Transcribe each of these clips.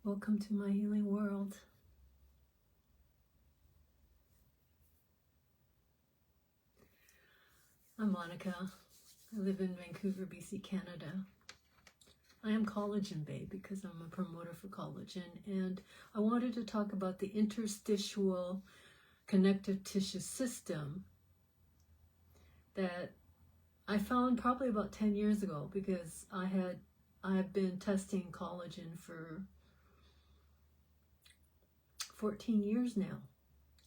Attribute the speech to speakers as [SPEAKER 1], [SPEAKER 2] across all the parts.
[SPEAKER 1] Welcome to my healing world. I'm Monica. I live in Vancouver, BC, Canada. I am collagen babe because I'm a promoter for collagen, and I wanted to talk about the interstitial connective tissue system that I found probably about 10 years ago, because I have been testing collagen for 14 years now.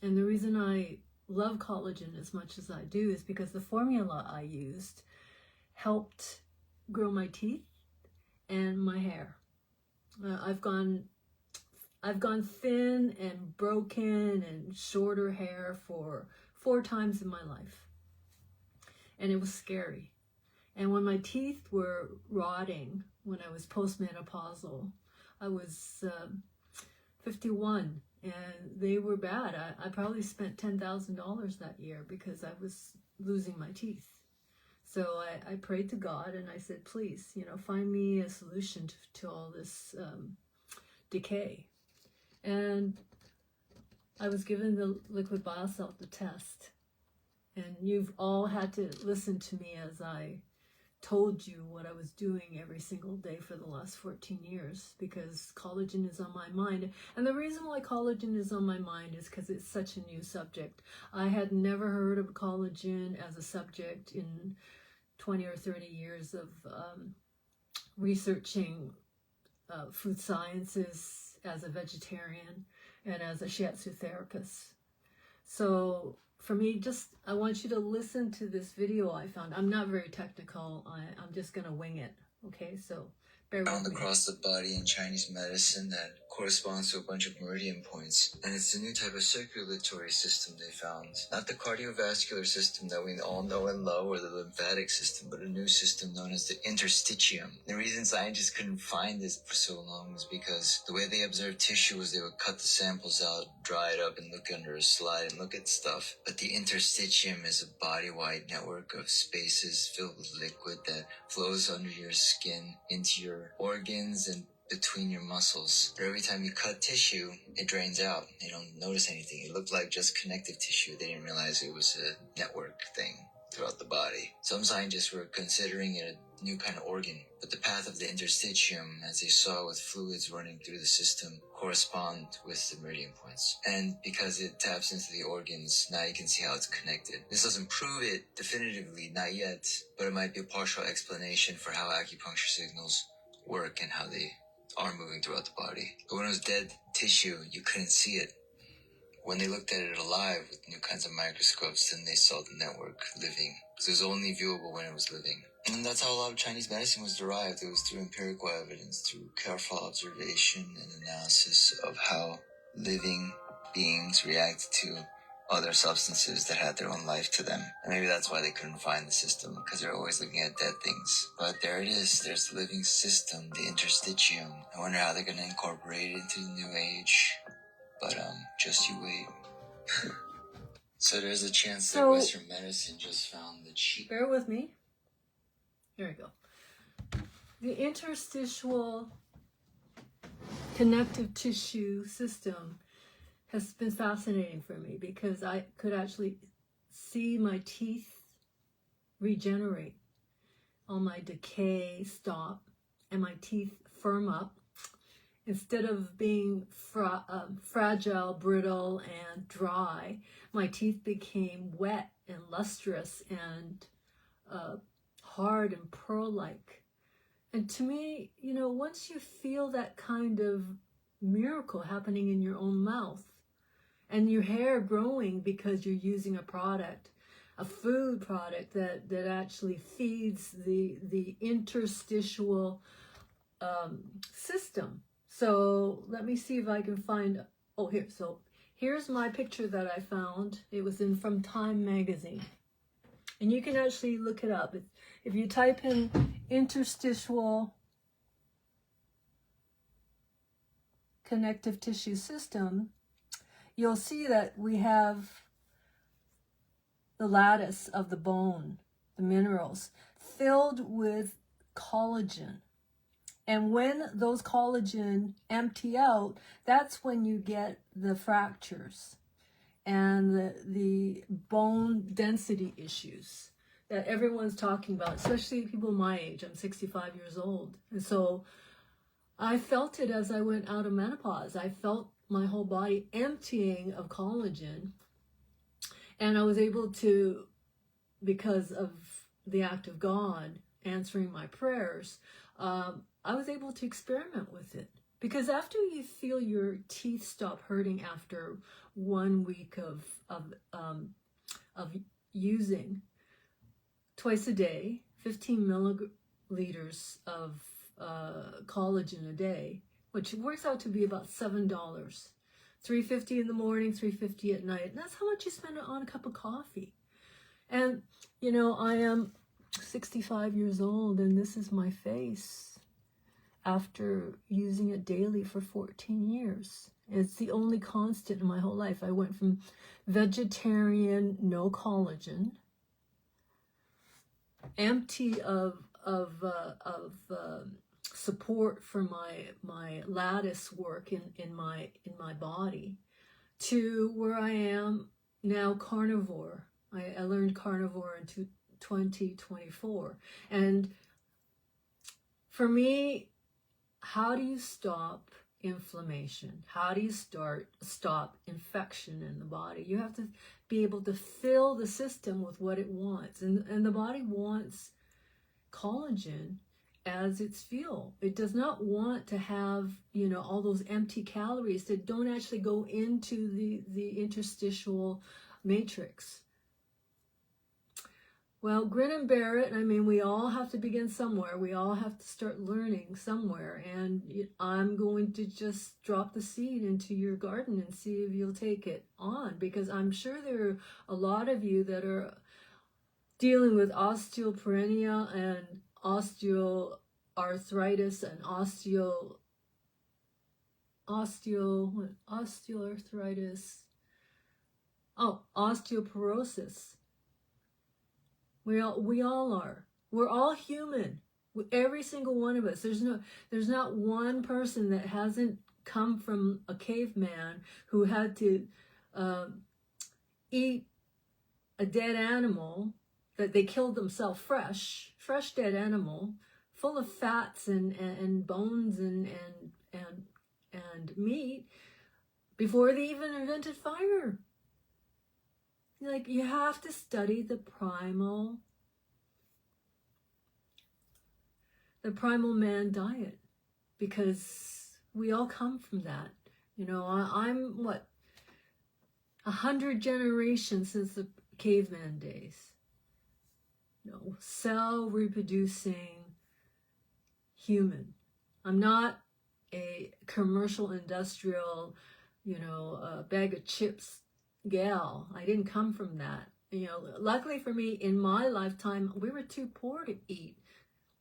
[SPEAKER 1] And the reason I love collagen as much as I do is because the formula I used helped grow my teeth and my hair. I've gone thin and broken and shorter hair for 4 times in my life. And it was scary. And when my teeth were rotting, when I was postmenopausal, I was 51, and they were bad. I probably spent $10,000 that year because I was losing my teeth. So I prayed to God and I said, please, find me a solution to all this decay. And I was given the liquid biosalt to test. And you've all had to listen to me as I told you what I was doing every single day for the last 14 years, because collagen is on my mind. And the reason why collagen is on my mind is because it's such a new subject. I had never heard of collagen as a subject in 20 or 30 years of researching food sciences as a vegetarian and as a shiatsu therapist. So for me, I want you to listen to this video I found. I'm not very technical. I'm just going to wing it. Okay, so bear with me.
[SPEAKER 2] Found across the body in Chinese medicine that corresponds to a bunch of meridian points. And it's a new type of circulatory system they found. Not the cardiovascular system that we all know and love, or the lymphatic system, but a new system known as the interstitium. The reason scientists couldn't find this for so long was because the way they observed tissue was they would cut the samples out, dry it up, and look under a slide and look at stuff. But the interstitium is a body-wide network of spaces filled with liquid that flows under your skin, into your organs, and between your muscles. But every time you cut tissue, it drains out. They don't notice anything. It looked like just connective tissue. They didn't realize it was a network thing throughout the body. Some scientists were considering it a new kind of organ, but the path of the interstitium, as they saw with fluids running through the system, correspond with the meridian points. And because it taps into the organs, now you can see how it's connected. This doesn't prove it definitively, not yet, but it might be a partial explanation for how acupuncture signals work and how they are moving throughout the body. But when it was dead tissue, you couldn't see it. When they looked at it alive with new kinds of microscopes, then they saw the network living. So it was only viewable when it was living. And that's how a lot of Chinese medicine was derived. It was through empirical evidence, through careful observation and analysis of how living beings react to other substances that had their own life to them. And maybe that's why they couldn't find the system, because they're always looking at dead things. But there it is. There's the living system, the interstitium. I wonder how they're going to incorporate it into the new age. But just you wait. So there's a chance that Western medicine just found the cheap.
[SPEAKER 1] Bear with me. Here we go. The interstitial connective tissue system has been fascinating for me, because I could actually see my teeth regenerate, all my decay stop, and my teeth firm up. Instead of being fragile, brittle, and dry, my teeth became wet and lustrous and hard and pearl-like. And to me, once you feel that kind of miracle happening in your own mouth, and your hair growing because you're using a food product that actually feeds the interstitial system. So let me see if I can find, here. So here's my picture that I found. It was from Time magazine. And you can actually look it up. If you type in interstitial connective tissue system, you'll see that we have the lattice of the bone, the minerals, filled with collagen. And when those collagen empty out, that's when you get the fractures and the bone density issues that everyone's talking about, especially people my age. I'm 65 years old. And so I felt it as I went out of menopause. I felt my whole body emptying of collagen. And I was able to, because of the act of God answering my prayers, I was able to experiment with it. Because after you feel your teeth stop hurting after 1 week of using twice a day, 15 milliliters of collagen a day, which works out to be about $7, $3.50 in the morning, $3.50 at night. And that's how much you spend on a cup of coffee. And you know, I am 65 years old, and this is my face after using it daily for 14 years. It's the only constant in my whole life. I went from vegetarian, no collagen, empty of support for my lattice work in my body, to where I am now carnivore. I learned carnivore in 2024. And for me, how do you stop inflammation? How do you stop infection in the body? You have to be able to fill the system with what it wants. And the body wants collagen as its fuel. It does not want to have, you know, all those empty calories that don't actually go into the interstitial matrix. Well, grin and bear it. I mean, we all have to begin somewhere. We all have to start learning somewhere. And I'm going to just drop the seed into your garden and see if you'll take it on. Because I'm sure there are a lot of you that are dealing with osteopenia and osteoarthritis and osteoporosis. We all are. We're all human. Every single one of us. There's not one person that hasn't come from a caveman who had to eat a dead animal that they killed themselves fresh dead animal, full of fats and bones and meat, before they even invented fire. Like, you have to study the primal man diet, because we all come from that. You know, I'm 100 generations since the caveman days. You know, cell reproducing human. I'm not a commercial industrial, you know, bag of chips gal. I didn't come from that. You know, luckily for me, in my lifetime, we were too poor to eat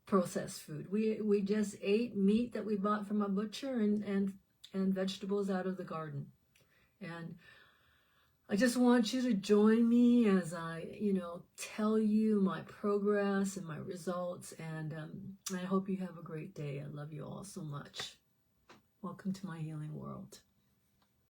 [SPEAKER 1] processed food. We just ate meat that we bought from a butcher and vegetables out of the garden. And I just want you to join me as I, you know, tell you my progress and my results. And I hope you have a great day. I love you all so much. Welcome to my healing world.